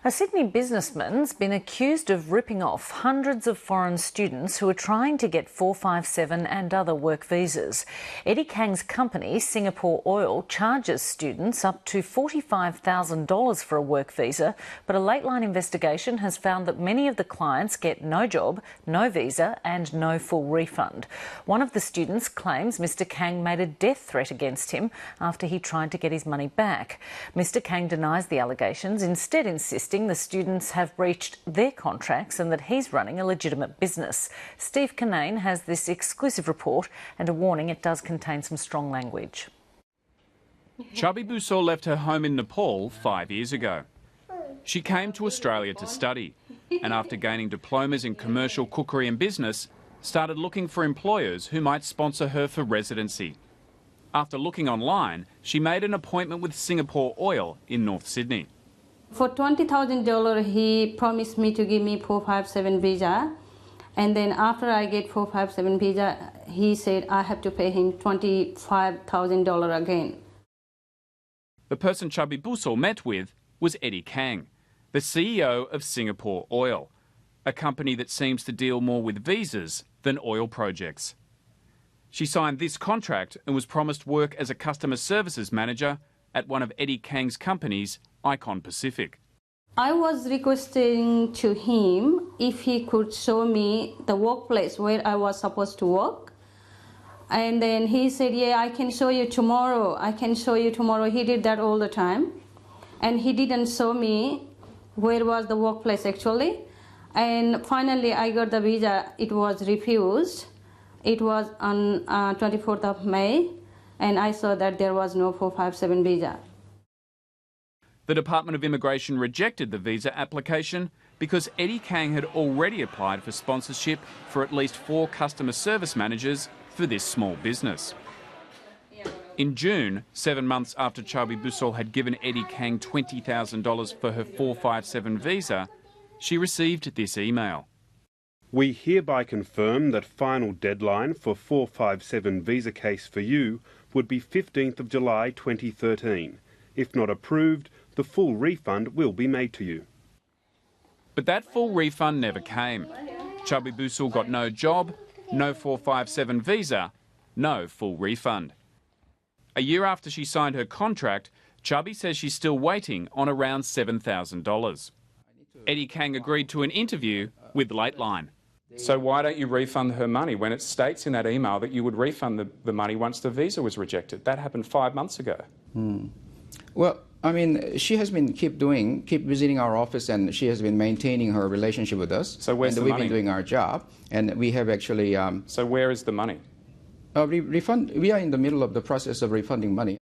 A Sydney businessman's been accused of ripping off hundreds of foreign students who are trying to get 457 and other work visas. Eddie Kang's company, Singapore Oil, charges students up to $45,000 for a work visa, but a Lateline investigation has found that many of the clients get no job, no visa and no full refund. One of the students claims Mr Kang made a death threat against him after he tried to get his money back. Mr Kang denies the allegations, instead insisting the students have breached their contracts and that he's running a legitimate business. Steve Kinane has this exclusive report and a warning it does contain some strong language. Chubby Busol left her home in Nepal 5 years ago. She came to Australia to study and after gaining diplomas in commercial cookery and business, started looking for employers who might sponsor her for residency. After looking online, she made an appointment with Singapore Oil in North Sydney. For $20,000, he promised me to give me 457 visa. And then after I get 457 visa, he said I have to pay him $25,000 again. The person Chubby Busol met with was Eddie Kang, the CEO of Singapore Oil, a company that seems to deal more with visas than oil projects. She signed this contract and was promised work as a customer services manager at one of Eddie Kang's companies, Icon Pacific. I was requesting to him if he could show me the workplace where I was supposed to work. And then he said, yeah, I can show you tomorrow. I can show you tomorrow. He did that all the time. And he didn't show me where was the workplace actually. And finally I got the visa. It was refused. It was on 24th of May. And I saw that there was no 457 visa. The Department of Immigration rejected the visa application because Eddie Kang had already applied for sponsorship for at least 4 customer service managers for this small business. In June, 7 months after Chubby Busol had given Eddie Kang $20,000 for her 457 visa, she received this email. We hereby confirm that final deadline for 457 visa case for you would be 15th of July 2013. If not approved, the full refund will be made to you. But that full refund never came. Chubby Busol got no job, no 457 visa, no full refund. A year after she signed her contract, Chubby says she's still waiting on around $7,000. Eddie Kang agreed to an interview with Lateline. So why don't you refund her money when it states in that email that you would refund the money once the visa was rejected? That happened 5 months ago. Well, I mean, she has been keep visiting our office, and she has been maintaining her relationship with us. So where's the money? We've been doing our job, and we have actually. So where is the money? We are in the middle of the process of refunding money.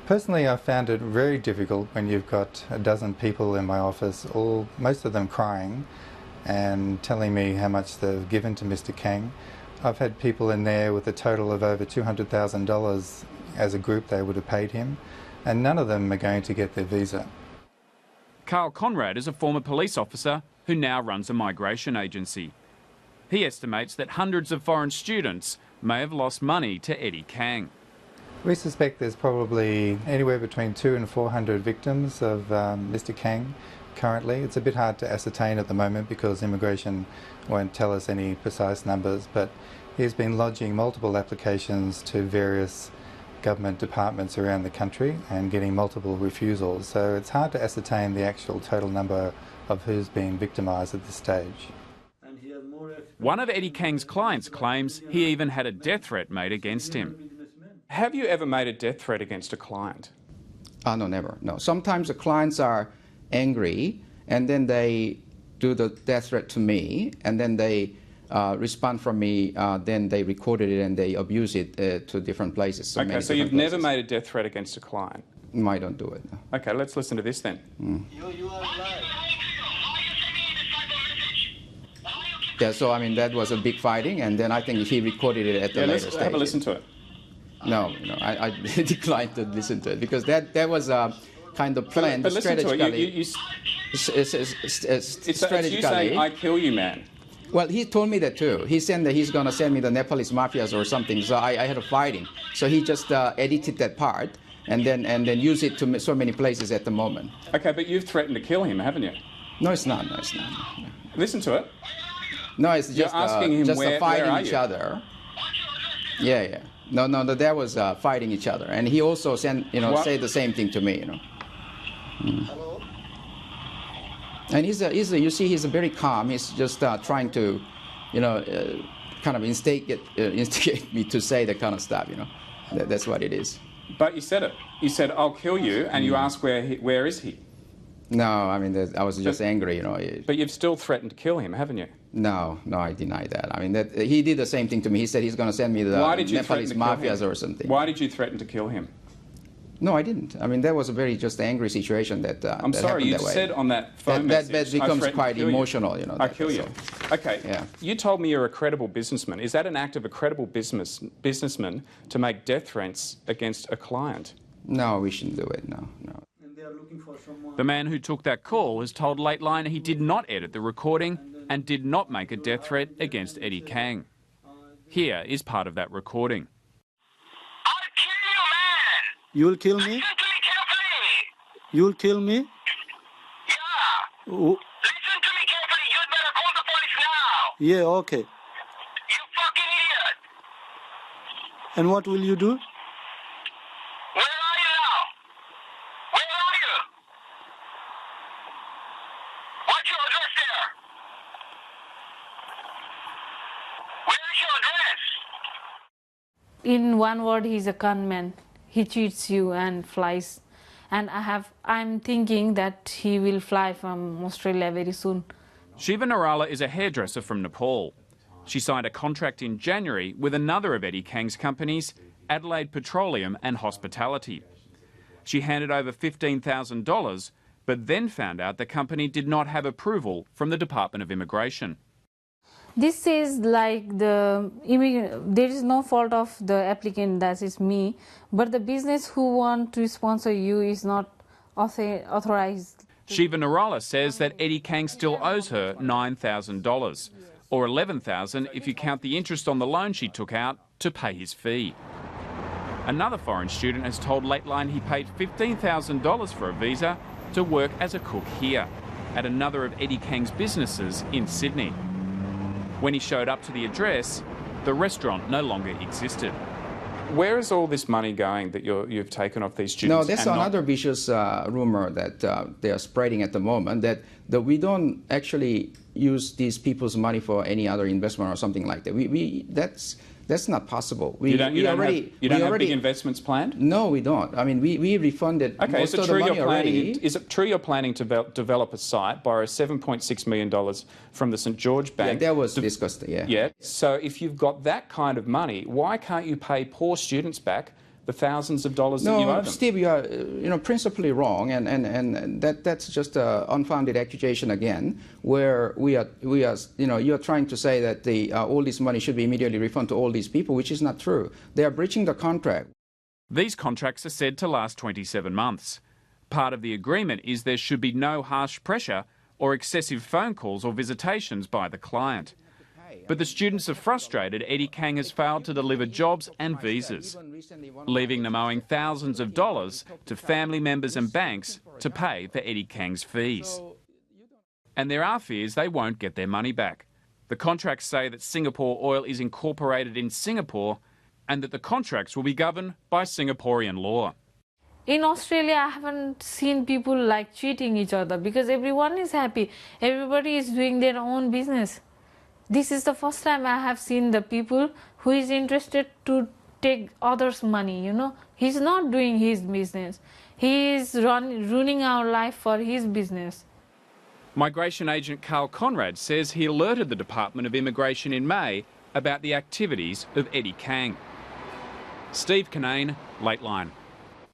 Personally, I found it very difficult when you've got a dozen people in my office, most of them crying and telling me how much they've given to Mr Kang. I've had people in there with a total of over $200,000 as a group they would have paid him, and none of them are going to get their visa. Carl Conrad is a former police officer who now runs a migration agency. He estimates that hundreds of foreign students may have lost money to Eddie Kang. We suspect there's probably anywhere between 200 and 400 victims of Mr Kang currently. It's a bit hard to ascertain at the moment because immigration won't tell us any precise numbers, but he's been lodging multiple applications to various government departments around the country and getting multiple refusals, so it's hard to ascertain the actual total number of who's been victimised at this stage. One of Eddie Kang's clients claims he even had a death threat made against him. Have you ever made a death threat against a client? No, never. No. Sometimes the clients are angry and then they do the death threat to me, and then they respond from me, then they recorded it and they abuse it to different places. So you've never made a death threat against a client? No, I don't do it. No. Okay, let's listen to this then. Yeah, so I mean that was a big fighting, and then I think he recorded it at the later stage. Let's have a listen to it. No, I declined to listen to it because that was a kind of planned strategically. It's you saying, I kill you, man. Well, he told me that too. He said that he's going to send me the Nepalese mafias or something, so I had a fighting. So he just edited that part and then use it to so many places at the moment. Okay, but you've threatened to kill him, haven't you? No, it's not. No, it's not. No. Listen to it. No, it's just asking him just where fighting are each you? other. Yeah, yeah. No, that was fighting each other, and he also said the same thing to me, Hello. And you see, he's very calm. He's just trying to, kind of instigate me to say that kind of stuff, That's what it is. But you said it. You said, "I'll kill you," and you asked where is he? No, I mean, I was just angry, But you've still threatened to kill him, haven't you? No, I deny that. I mean, he did the same thing to me. He said he's going to send me the Nepalese mafias or something. Why did you threaten to kill him? No, I didn't. I mean, that was a very just angry situation that I'm sorry, you said on that phone message... That becomes quite emotional, I'll kill you. Okay, yeah. You told me you're a credible businessman. Is that an act of a credible businessman to make death threats against a client? No, we shouldn't do it, no. The man who took that call has told Lateline he did not edit the recording and did not make a death threat against Eddie Kang. Here is part of that recording. I'll kill you, man! You'll kill me? Listen to me carefully! You'll kill me? Yeah! Oh. Listen to me carefully, you'd better call the police now! Yeah, okay. You fucking idiot! And what will you do? Where are you now? Where are you? What's your address there? Where is your address? In one word, he's a gunman. He cheats you and flies. And I'm thinking that he will fly from Australia very soon. Shiva Narala is a hairdresser from Nepal. She signed a contract in January with another of Eddie Kang's companies, Adelaide Petroleum and Hospitality. She handed over $15,000, but then found out the company did not have approval from the Department of Immigration. This is like there is no fault of the applicant, that is me, but the business who want to sponsor you is not authorized. Shiva Narala says that Eddie Kang still owes her $9,000, or $11,000 if you count the interest on the loan she took out to pay his fee. Another foreign student has told Lateline he paid $15,000 for a visa to work as a cook here, at another of Eddie Kang's businesses in Sydney. When he showed up to the address, the restaurant no longer existed. Where is all this money going that you've taken off these students? No, that's another vicious rumor that they are spreading at the moment, that we don't actually use these people's money for any other investment or something like that. That's not possible. You don't have big investments planned? No, we don't. I mean, we refunded most of the money already. Is it true you're planning to develop a site, borrow $7.6 million from the St George Bank? Yeah, that was discussed, yeah. Yeah. So if you've got that kind of money, why can't you pay poor students back the thousands of dollars that you owe them? No, Steve, you are principally wrong, and that's just an unfounded accusation again, where we are you're trying to say that all this money should be immediately refunded to all these people, which is not true. They are breaching the contract. These contracts are said to last 27 months. Part of the agreement is there should be no harsh pressure or excessive phone calls or visitations by the client. But the students are frustrated Eddie Kang has failed to deliver jobs and visas, leaving them owing thousands of dollars to family members and banks to pay for Eddie Kang's fees. And there are fears they won't get their money back. The contracts say that Singapore Oil is incorporated in Singapore and that the contracts will be governed by Singaporean law. In Australia, I haven't seen people like cheating each other because everyone is happy. Everybody is doing their own business. This is the first time I have seen the people who is interested to take others' money, He's not doing his business. He is ruining our life for his business. Migration agent Carl Conrad says he alerted the Department of Immigration in May about the activities of Eddie Kang. Steve Kinane, Lateline.